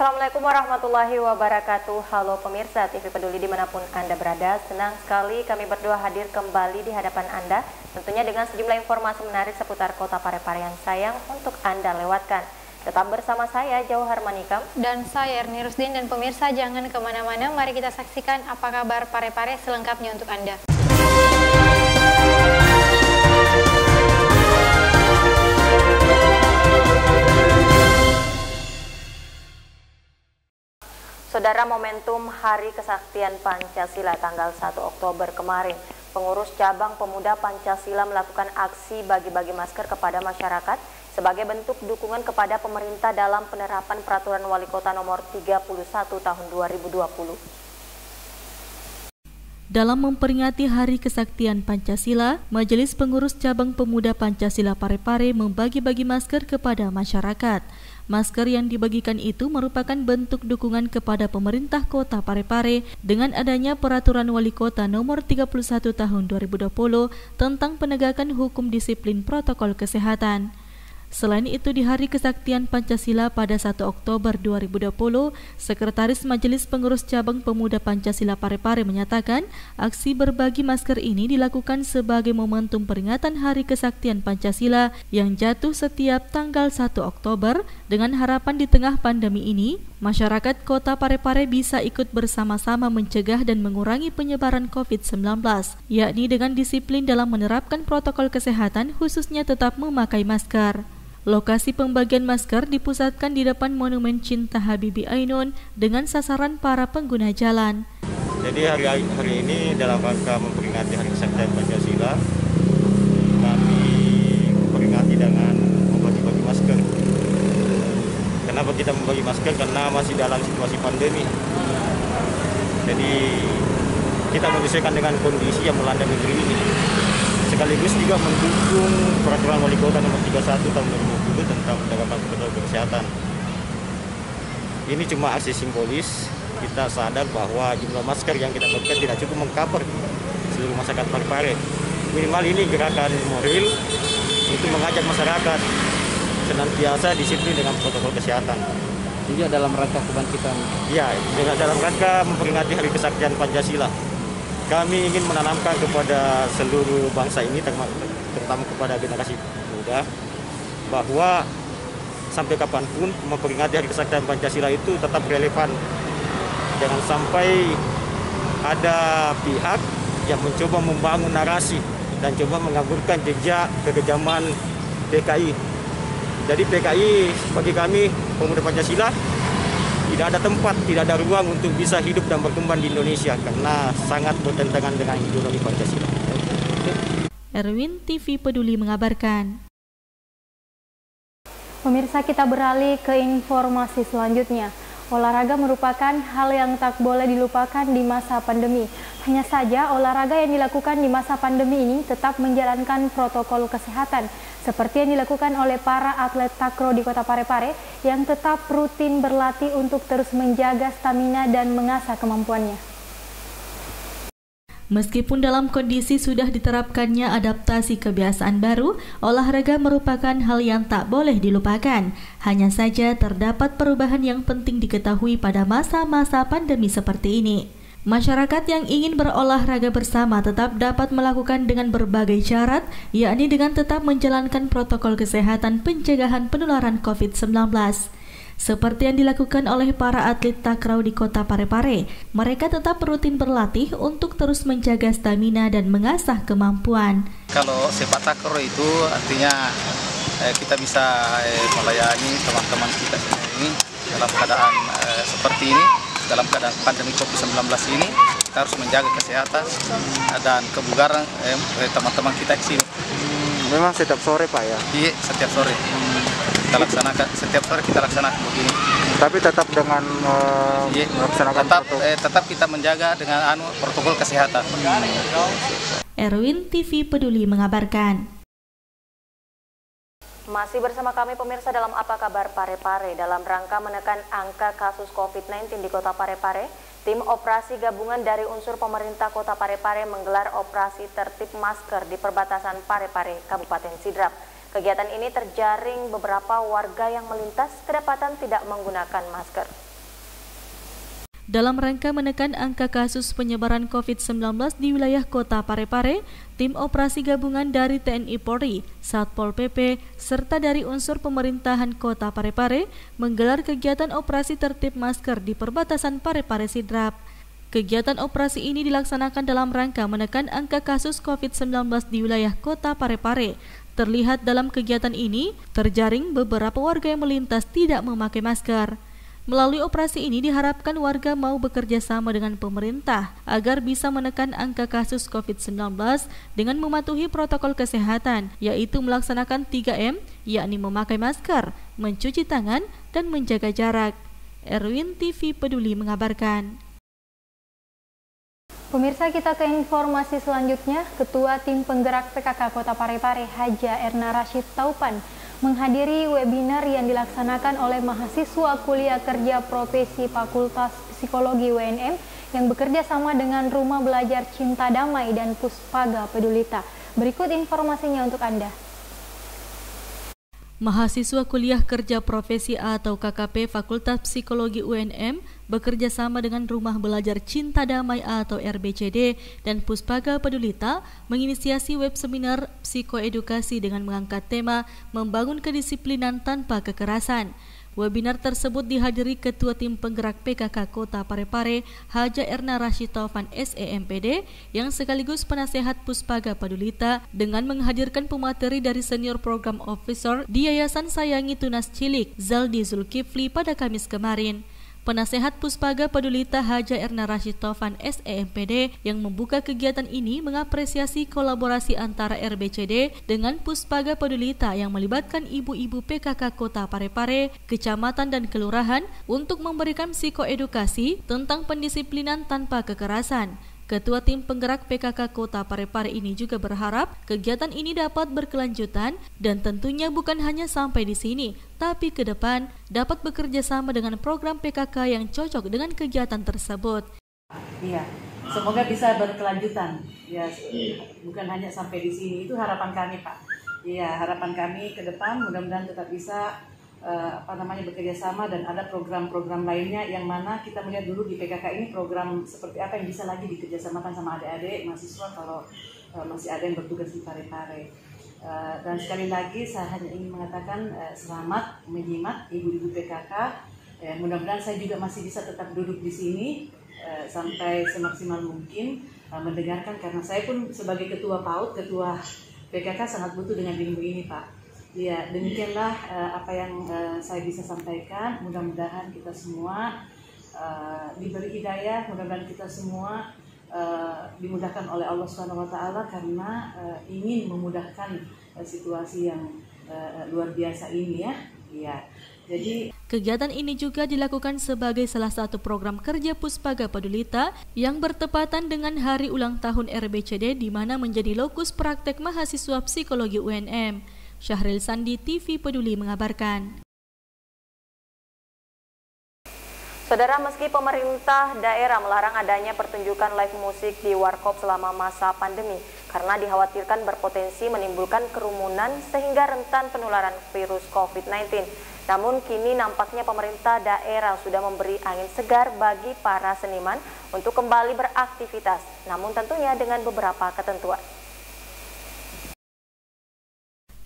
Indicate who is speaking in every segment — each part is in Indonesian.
Speaker 1: Assalamualaikum warahmatullahi wabarakatuh. Halo pemirsa TV Peduli dimanapun Anda berada. Senang sekali kami berdua hadir kembali di hadapan Anda, tentunya dengan sejumlah informasi menarik seputar Kota Parepare yang sayang untuk Anda lewatkan. Tetap bersama saya Jauhar Manikam
Speaker 2: dan saya Erni Rusdin. Dan pemirsa jangan kemana-mana, mari kita saksikan apa kabar Parepare selengkapnya untuk Anda.
Speaker 1: Saudara, momentum Hari Kesaktian Pancasila tanggal 1 Oktober kemarin, pengurus cabang pemuda Pancasila melakukan aksi bagi-bagi masker kepada masyarakat sebagai bentuk dukungan kepada pemerintah dalam penerapan Peraturan Wali Kota Nomor 31 Tahun 2020.
Speaker 3: Dalam memperingati Hari Kesaktian Pancasila, Majelis Pengurus Cabang Pemuda Pancasila Parepare membagi-bagi masker kepada masyarakat. Masker yang dibagikan itu merupakan bentuk dukungan kepada pemerintah Kota Parepare dengan adanya Peraturan Wali Kota Nomor 31 Tahun 2020 tentang penegakan hukum disiplin protokol kesehatan. Selain itu, di Hari Kesaktian Pancasila pada 1 Oktober 2020, Sekretaris Majelis Pengurus Cabang Pemuda Pancasila Parepare menyatakan aksi berbagi masker ini dilakukan sebagai momentum peringatan Hari Kesaktian Pancasila yang jatuh setiap tanggal 1 Oktober dengan harapan di tengah pandemi ini, masyarakat Kota Parepare bisa ikut bersama-sama mencegah dan mengurangi penyebaran COVID-19, yakni dengan disiplin dalam menerapkan protokol kesehatan khususnya tetap memakai masker. Lokasi pembagian masker dipusatkan di depan Monumen Cinta Habibie Ainun dengan sasaran para pengguna jalan.
Speaker 4: Jadi hari ini dalam rangka memperingati Hari Kesaktian Pancasila, kami memperingati dengan membagi-bagi masker. Kenapa kita membagi masker? Karena masih dalam situasi pandemi. Jadi kita menyesuaikan dengan kondisi yang melanda negeri ini. Sekaligus juga mendukung Peraturan Wali Kota Nomor 31 Tahun 2020 tentang penegakan protokol kesehatan. Ini cuma aksi simbolis. Kita sadar bahwa jumlah masker yang kita bagikan tidak cukup mengcover seluruh masyarakat Parepare. Minimal ini gerakan moral untuk mengajak masyarakat senantiasa disiplin dengan protokol kesehatan.
Speaker 5: Juga dalam rangka kebangkitan.
Speaker 4: Ya, dalam rangka memperingati Hari Kesaktian Pancasila. Kami ingin menanamkan kepada seluruh bangsa ini, terutama kepada generasi muda, bahwa sampai kapanpun memperingati Hari Kesaktian Pancasila itu tetap relevan. Jangan sampai ada pihak yang mencoba membangun narasi dan coba mengaburkan jejak kekejaman PKI. Jadi PKI bagi kami, pemuda Pancasila, tidak ada tempat, tidak ada ruang untuk bisa hidup dan berkembang di Indonesia karena sangat bertentangan dengan ideologi Pancasila.
Speaker 3: Erwin TV Peduli mengabarkan.
Speaker 2: Pemirsa, kita beralih ke informasi selanjutnya. Olahraga merupakan hal yang tak boleh dilupakan di masa pandemi. Hanya saja olahraga yang dilakukan di masa pandemi ini tetap menjalankan protokol kesehatan seperti yang dilakukan oleh para atlet takraw di Kota Parepare yang tetap rutin berlatih untuk terus menjaga stamina dan mengasah kemampuannya.
Speaker 3: Meskipun dalam kondisi sudah diterapkannya adaptasi kebiasaan baru, olahraga merupakan hal yang tak boleh dilupakan. Hanya saja terdapat perubahan yang penting diketahui pada masa-masa pandemi seperti ini. Masyarakat yang ingin berolahraga bersama tetap dapat melakukan dengan berbagai syarat, yakni dengan tetap menjalankan protokol kesehatan pencegahan penularan COVID-19. Seperti yang dilakukan oleh para atlet takraw di Kota Parepare, mereka tetap rutin berlatih untuk terus menjaga stamina dan mengasah kemampuan.
Speaker 5: Kalau sepak takraw itu artinya kita bisa melayani teman-teman kita ini dalam keadaan seperti ini, dalam keadaan pandemi COVID-19 ini, kita harus menjaga kesehatan dan kebugaran teman-teman kita di sini.
Speaker 4: Memang setiap sore Pak ya?
Speaker 5: Iya, setiap sore. Kita laksanakan, setiap sore kita laksanakan begini.
Speaker 4: Tapi tetap dengan melaksanakan
Speaker 5: tetap kita menjaga dengan protokol kesehatan.
Speaker 3: Erwin TV Peduli mengabarkan.
Speaker 1: Masih bersama kami pemirsa dalam Apa Kabar Parepare. Dalam rangka menekan angka kasus COVID-19 di Kota Parepare, tim operasi gabungan dari unsur pemerintah Kota Parepare menggelar operasi tertib masker di perbatasan Parepare, Kabupaten Sidrap. Kegiatan ini terjaring beberapa warga yang melintas kedapatan tidak menggunakan masker.
Speaker 3: Dalam rangka menekan angka kasus penyebaran COVID-19 di wilayah Kota Parepare, tim operasi gabungan dari TNI Polri, Satpol PP, serta dari unsur pemerintahan Kota Parepare menggelar kegiatan operasi tertib masker di perbatasan Parepare Sidrap. Kegiatan operasi ini dilaksanakan dalam rangka menekan angka kasus COVID-19 di wilayah Kota Parepare. Terlihat dalam kegiatan ini, terjaring beberapa warga yang melintas tidak memakai masker. Melalui operasi ini diharapkan warga mau bekerja sama dengan pemerintah agar bisa menekan angka kasus COVID-19 dengan mematuhi protokol kesehatan, yaitu melaksanakan 3M, yakni memakai masker, mencuci tangan, dan menjaga jarak. Erwin TV Peduli mengabarkan.
Speaker 2: Pemirsa, kita ke informasi selanjutnya. Ketua Tim Penggerak PKK Kota Parepare, Haja Erna Rashid Taupan, menghadiri webinar yang dilaksanakan oleh mahasiswa kuliah kerja profesi Fakultas Psikologi UNM yang bekerja sama dengan Rumah Belajar Cinta Damai dan Puspaga Pedulita. Berikut informasinya untuk Anda.
Speaker 3: Mahasiswa kuliah kerja profesi atau KKP Fakultas Psikologi UNM bekerja sama dengan Rumah Belajar Cinta Damai atau RBCD dan Puspaga Pedulita menginisiasi web seminar psikoedukasi dengan mengangkat tema Membangun Kedisiplinan Tanpa Kekerasan. Webinar tersebut dihadiri Ketua Tim Penggerak PKK Kota Parepare, Haja Erna Rashid Taufan SEMPD, yang sekaligus penasehat Puspaga Pedulita dengan menghadirkan pemateri dari Senior Program Officer di Yayasan Sayangi Tunas Cilik, Zaldi Zulkifli pada Kamis kemarin. Penasehat Puspaga Pedulita Haja Erna Rashid Taufan SEMPD yang membuka kegiatan ini mengapresiasi kolaborasi antara RBCD dengan Puspaga Pedulita yang melibatkan ibu-ibu PKK Kota Parepare, kecamatan dan kelurahan untuk memberikan psikoedukasi tentang pendisiplinan tanpa kekerasan. Ketua Tim Penggerak PKK Kota Parepare ini juga berharap kegiatan ini dapat berkelanjutan dan tentunya bukan hanya sampai di sini, tapi ke depan dapat bekerja sama dengan program PKK yang cocok dengan kegiatan tersebut.
Speaker 6: Iya, semoga bisa berkelanjutan. Ya, bukan hanya sampai di sini. Itu harapan kami, Pak. Iya, harapan kami ke depan mudah-mudahan tetap bisa bekerja sama dan ada program-program lainnya yang mana kita melihat dulu di PKK ini program seperti apa yang bisa lagi dikerjasamakan sama adik-adik mahasiswa kalau masih ada yang bertugas di Parepare. Dan sekali lagi saya hanya ingin mengatakan selamat menyimak ibu-ibu PKK. Mudah-mudahan saya juga masih bisa tetap duduk di sini sampai semaksimal mungkin mendengarkan, karena saya pun sebagai ketua PAUD, ketua PKK sangat butuh dengan ilmu ini, Pak. Ya, demikianlah apa yang saya bisa sampaikan. Mudah-mudahan kita semua diberi hidayah, mudah-mudahan kita semua dimudahkan oleh Allah SWT karena ingin memudahkan situasi yang luar biasa ini ya. Ya. Jadi
Speaker 3: kegiatan ini juga dilakukan sebagai salah satu program kerja Puspaga Pedulita yang bertepatan dengan hari ulang tahun RBCD di mana menjadi lokus praktek mahasiswa psikologi UNM. Syahril Sandi, TV Peduli mengabarkan.
Speaker 1: Saudara, meski pemerintah daerah melarang adanya pertunjukan live musik di warkop selama masa pandemi karena dikhawatirkan berpotensi menimbulkan kerumunan sehingga rentan penularan virus COVID-19. Namun kini nampaknya pemerintah daerah sudah memberi angin segar bagi para seniman untuk kembali beraktivitas, namun tentunya dengan beberapa ketentuan.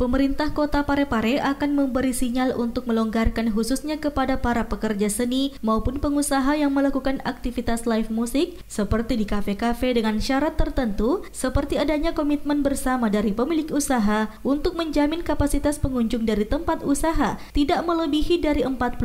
Speaker 3: Pemerintah Kota Parepare akan memberi sinyal untuk melonggarkan khususnya kepada para pekerja seni maupun pengusaha yang melakukan aktivitas live musik seperti di kafe-kafe dengan syarat tertentu seperti adanya komitmen bersama dari pemilik usaha untuk menjamin kapasitas pengunjung dari tempat usaha tidak melebihi dari 40%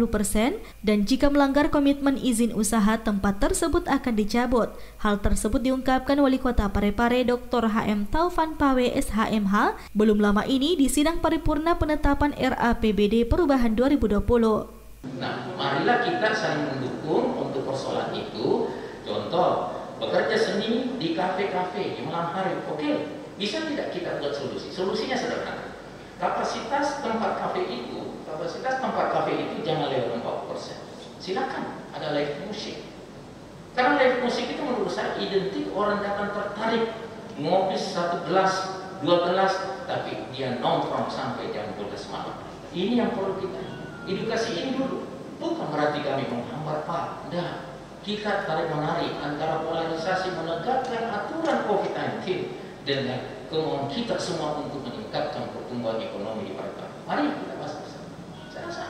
Speaker 3: dan jika melanggar komitmen izin usaha tempat tersebut akan dicabut. Hal tersebut diungkapkan Wali Kota Parepare Dr. HM Taufan Pawe SHMH belum lama ini di sidang paripurna penetapan RAPBD Perubahan 2020.
Speaker 7: Nah, marilah kita saling mendukung untuk persoalan itu. Contoh, bekerja seni di kafe-kafe di malam hari. Oke, bisa tidak kita buat solusi? Solusinya sederhana. Kapasitas tempat kafe itu jangan lewat 40%. Silakan ada live musik. Karena live musik itu menurut saya identik orang datang tertarik ngopi 1 gelas, 2 gelas, tapi dia nongkrong sampai jam 12 malam. Ini yang perlu kita edukasi ini dulu. Bukan berarti kami menghambat, Pak. Tidak. kita tarik-menarik antara polarisasi menegakkan aturan COVID-19 dengan kemauan kita semua untuk meningkatkan pertumbuhan ekonomi di Parepare. Mari kita bahas bersama. Saya rasa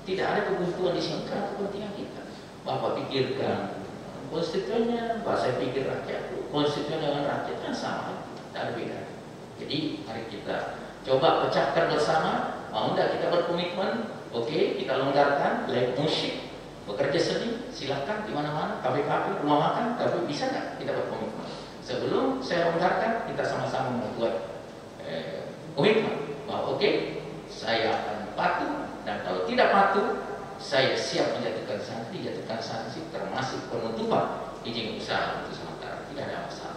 Speaker 7: tidak ada kebuntuan di sini karena kepentingan kita. Bapak pikirkan konstituennya, saya pikir rakyat. Konstituen dengan rakyat kan sama, tidak ada beda. Jadi mari kita coba pecahkan bersama. Mau tidak kita berkomitmen? Oke, kita longgarkan live musik. Bekerja seni, silakan di mana-mana, kafe-kafe, rumah makan, tapi bisa nggak kita berkomitmen? Sebelum saya longgarkan, kita sama-sama membuat komitmen bahwa oke, saya akan patuh, dan kalau tidak patuh, saya siap menjatuhkan sanksi termasuk penutupan izin usaha untuk sementara. Tidak ada masalah.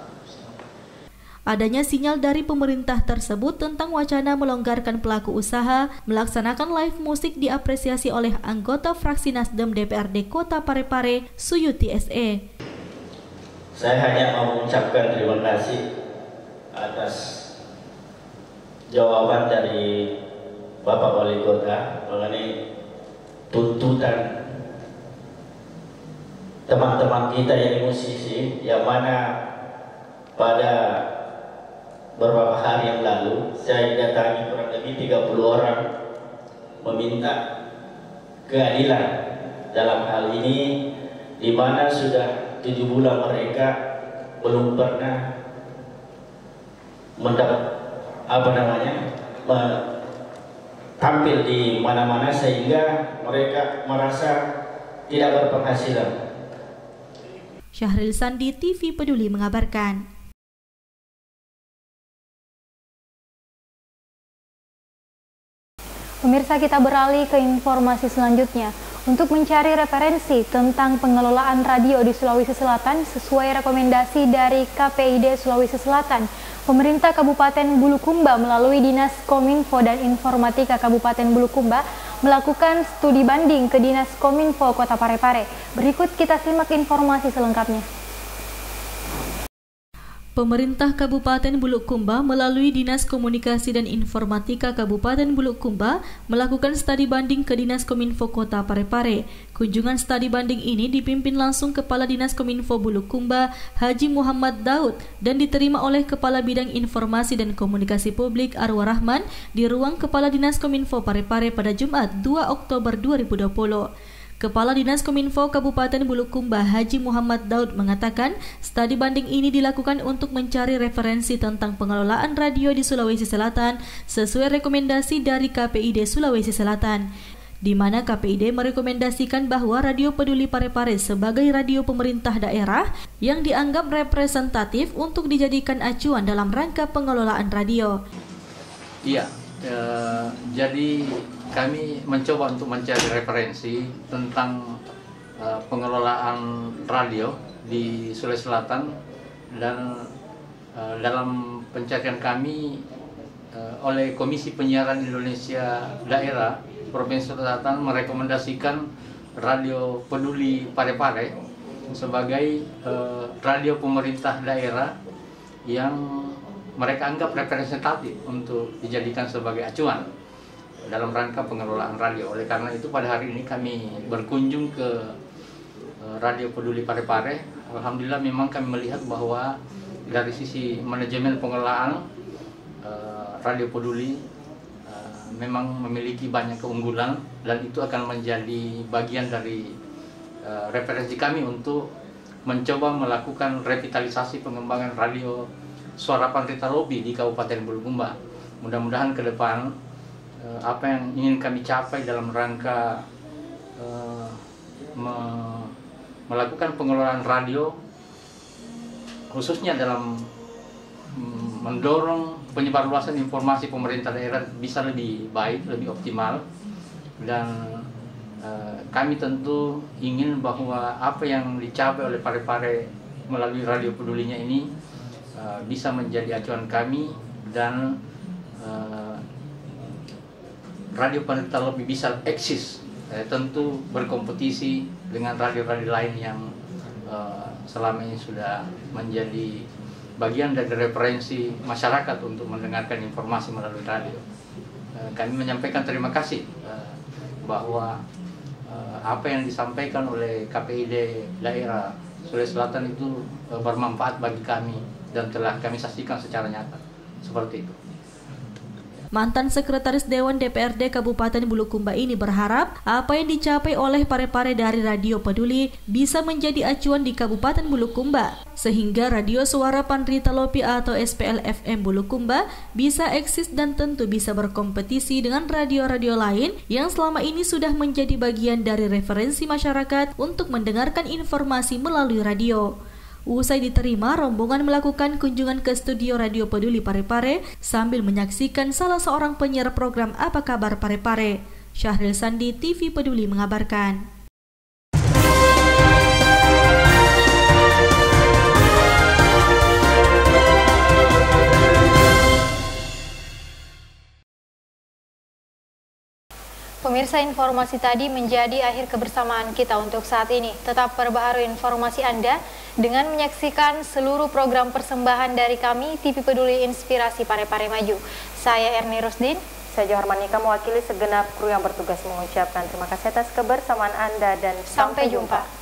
Speaker 3: Adanya sinyal dari pemerintah tersebut tentang wacana melonggarkan pelaku usaha melaksanakan live musik diapresiasi oleh anggota fraksi Nasdem DPRD Kota Parepare, Suyuti SE.
Speaker 8: Saya hanya mau mengucapkan terima kasih atas jawaban dari Bapak Wali Kota mengenai tuntutan teman-teman kita yang musisi, yang mana pada beberapa hari yang lalu saya didatangi kurang lebih 30 orang meminta keadilan dalam hal ini, di mana sudah 7 bulan mereka belum pernah mendapat tampil di mana-mana, sehingga mereka merasa tidak berpenghasilan.
Speaker 3: Syahril Sandi, TV Peduli mengabarkan.
Speaker 2: Pemirsa, kita beralih ke informasi selanjutnya. Untuk mencari referensi tentang pengelolaan radio di Sulawesi Selatan sesuai rekomendasi dari KPID Sulawesi Selatan, pemerintah Kabupaten Bulukumba melalui Dinas Kominfo dan Informatika Kabupaten Bulukumba melakukan studi banding ke Dinas Kominfo Kota Parepare. Berikut kita simak informasi selengkapnya.
Speaker 3: Pemerintah Kabupaten Bulukumba melalui Dinas Komunikasi dan Informatika Kabupaten Bulukumba melakukan studi banding ke Dinas Kominfo Kota Parepare. Kunjungan studi banding ini dipimpin langsung Kepala Dinas Kominfo Bulukumba, Haji Muhammad Daud, dan diterima oleh Kepala Bidang Informasi dan Komunikasi Publik Arwar Rahman di ruang Kepala Dinas Kominfo Parepare pada Jumat 2 Oktober 2020. Kepala Dinas Kominfo Kabupaten Bulukumba Haji Muhammad Daud mengatakan studi banding ini dilakukan untuk mencari referensi tentang pengelolaan radio di Sulawesi Selatan sesuai rekomendasi dari KPID Sulawesi Selatan, di mana KPID merekomendasikan bahwa Radio Peduli Parepare sebagai radio pemerintah daerah yang dianggap representatif untuk dijadikan acuan dalam rangka pengelolaan radio.
Speaker 9: Iya, jadi kami mencoba untuk mencari referensi tentang pengelolaan radio di Sulawesi Selatan, dan dalam pencarian kami oleh Komisi Penyiaran Indonesia Daerah Provinsi Selatan merekomendasikan Radio Peduli Parepare sebagai radio pemerintah daerah yang mereka anggap representatif untuk dijadikan sebagai acuan dalam rangka pengelolaan radio. Oleh karena itu pada hari ini kami berkunjung ke Radio Peduli Parepare. Alhamdulillah memang kami melihat bahwa dari sisi manajemen pengelolaan Radio Peduli memang memiliki banyak keunggulan, dan itu akan menjadi bagian dari referensi kami untuk mencoba melakukan revitalisasi pengembangan radio Suara Panrita Lobi di Kabupaten Bulukumba. Mudah-mudahan ke depan apa yang ingin kami capai dalam rangka melakukan pengelolaan radio, khususnya dalam mendorong penyebarluasan informasi pemerintah daerah bisa lebih baik, lebih optimal, dan kami tentu ingin bahwa apa yang dicapai oleh Parepare melalui Radio Pedulinya ini bisa menjadi acuan kami, dan Radio Panrita Lobi bisa eksis, tentu berkompetisi dengan radio-radio lain yang selama ini sudah menjadi bagian dari referensi masyarakat untuk mendengarkan informasi melalui radio. Kami menyampaikan terima kasih bahwa apa yang disampaikan oleh KPID daerah Sulawesi Selatan itu bermanfaat bagi kami dan telah kami saksikan secara nyata. Seperti itu.
Speaker 3: Mantan Sekretaris Dewan DPRD Kabupaten Bulukumba ini berharap apa yang dicapai oleh Parepare dari Radio Peduli bisa menjadi acuan di Kabupaten Bulukumba, sehingga Radio Suara Pandrita Lopi atau SPL FM Bulukumba bisa eksis dan tentu bisa berkompetisi dengan radio-radio lain yang selama ini sudah menjadi bagian dari referensi masyarakat untuk mendengarkan informasi melalui radio. Usai diterima, rombongan melakukan kunjungan ke studio Radio Peduli Parepare sambil menyaksikan salah seorang penyiar program Apa Kabar Parepare. Syahril Sandi, TV Peduli mengabarkan.
Speaker 2: Pemirsa, informasi tadi menjadi akhir kebersamaan kita untuk saat ini. Tetap perbaharui informasi Anda dengan menyaksikan seluruh program persembahan dari kami, TV Peduli Inspirasi Parepare Maju. Saya Erni Rosdin.
Speaker 1: Saya Johar Manika mewakili segenap kru yang bertugas mengucapkan terima kasih atas kebersamaan Anda dan sampai jumpa.